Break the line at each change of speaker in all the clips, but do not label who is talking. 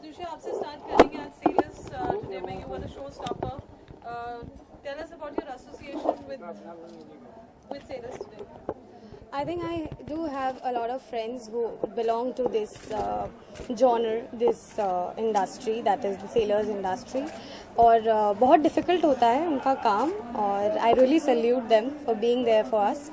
Pratyusha, आपसे start करेंगे आज Sailors today में you were the showstopper. Tell us about your association with Sailors today.
I think I do have a lot of friends who belong to this genre, this industry, that is the sailors industry. और बहुत difficult होता है उनका काम और I really salute them for being there for us.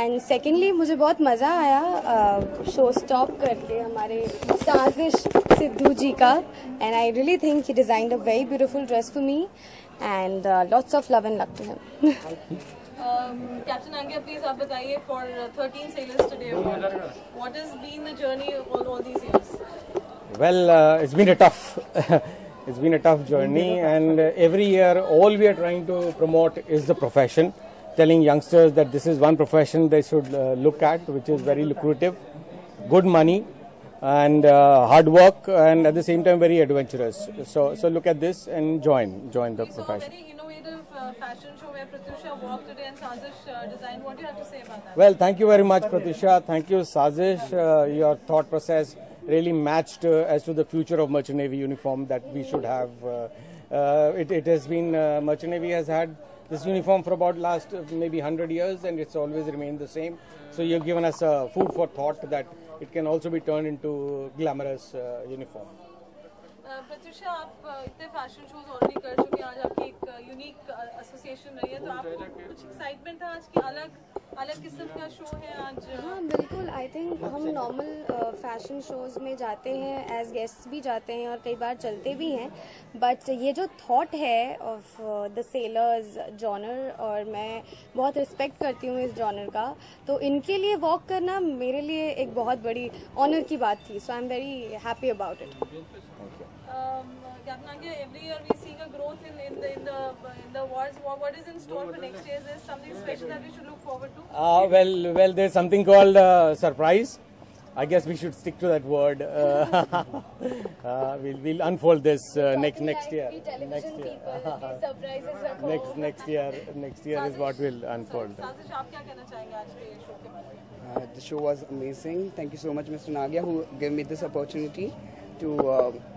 And secondly, मुझे बहुत मज़ा आया शो स्टॉप करके हमारे साजिश सिद्धू जी का. And I really think he designed a very beautiful dress for me and lots of love and luck to him.
Captain Angya, please आप बताइए for 13 sailors today. What has been the journey all these years?
Well, it's been a tough, it's been a tough journey, and every year all we are trying to promote is the profession, telling youngsters that this is one profession they should look at, which is very lucrative, good money, and hard work, and at the same time very adventurous. So look at this and join the profession.
Very innovative fashion show where Pratyusha walked today and Sazish designed. What do you have to say about that?
Well, thank you very much, Pratyusha. Thank you, Sazish. Your thought process really matched as to the future of Merchant Navy uniform that we should have. It has been, Merchant Navy has had this uniform for about last maybe 100 years, and it's always remained the same. So you've given us food for thought that it can also be turned into glamorous uniform.
Pratyusha, आप इतने fashion shows already कर चुके हैं. आज आपकी एक unique association रही है, तो आपको कुछ एक्साइटमेंट था आज की अलग किस्म का शो है आज?
हाँ बिल्कुल. आई थिंक हम नॉर्मल फैशन शोज़ में जाते हैं एज गेस्ट्स भी जाते हैं और कई बार चलते भी हैं, बट ये जो थॉट है ऑफ द सेलर्स जॉनर, और मैं बहुत रिस्पेक्ट करती हूँ इस जॉनर का, तो इनके लिए वॉक करना मेरे लिए एक बहुत बड़ी ऑनर की बात थी. So I am very happy about it.
Captain Angya, every year we see a growth in the awards. What is in store for next year? Is there something special that we should look forward to?
Well, there's something called surprise. I guess we should stick to that word. We'll unfold this next year. Next year is what we'll unfold.
साजिश, आप क्या कहना चाहेंगे आज के show के बारे में?
The show was amazing. Thank you so much, Mr. Nagia, who gave me this opportunity to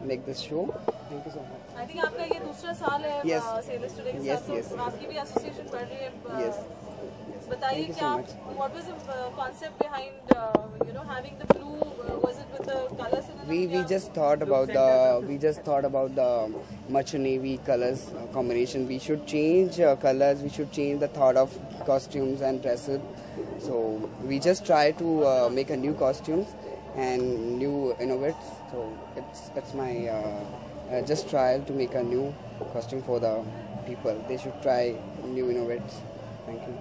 make this show. Thank you so much.
I think आपका ये दूसरा साल है
Yes.
Sailors Today के
Yes,
साथ,
yes.
तो आपकी भी एसोसिएशन बढ़ रही है.
Yes.
बताइए
Thank you
क्या,
so much.
what was the concept behind having the blue? Was it with the colors?
We just thought about the Merchant Navy colors combination. We should change colors. We should change the thought of costumes and dresses. So we just try to make a new costumes and new innovates. So it's my just trial to make a new costume for the people. They should try new innovates. Thank you.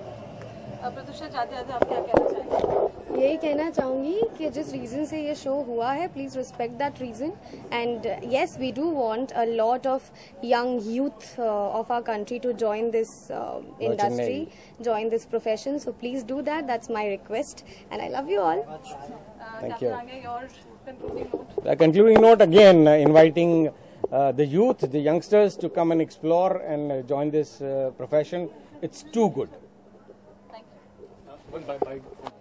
Pratyusha, जाते जाते आप क्या कहना चाहेंगे?
यही कहना चाहूँगी कि जिस रीज़न से ये शो हुआ है, please respect that reason. And yes, we do want a lot of young youth of our country to join this industry, join this profession. So please do that. That's my request and I love you all.
Thank you.
Your concluding note.
A concluding note again, inviting the youth, the youngsters to come and explore and join this profession. It's too good.
Thank you.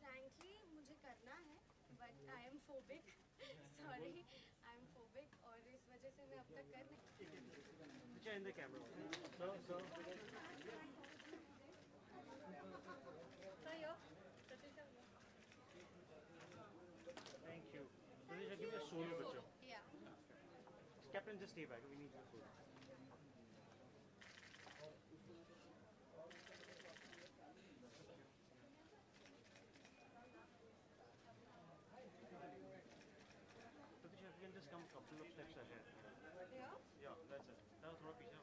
Frankly, मुझे करना है, but I am phobic. Sorry, I am phobic, और इस वजह से मैं अब तक कर नहीं.
In the camera. Thank you. Pratyusha, give me a solo picture.
Yeah.
friend, just stay back. We need your food. Pratyusha, if you can just come a couple of steps ahead.
Yeah?
Yeah, that's it. Now, थोड़ा पीछे.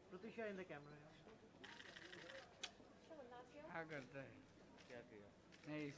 Pratyusha in the camera.
क्या करता है
क्या किया?
नहीं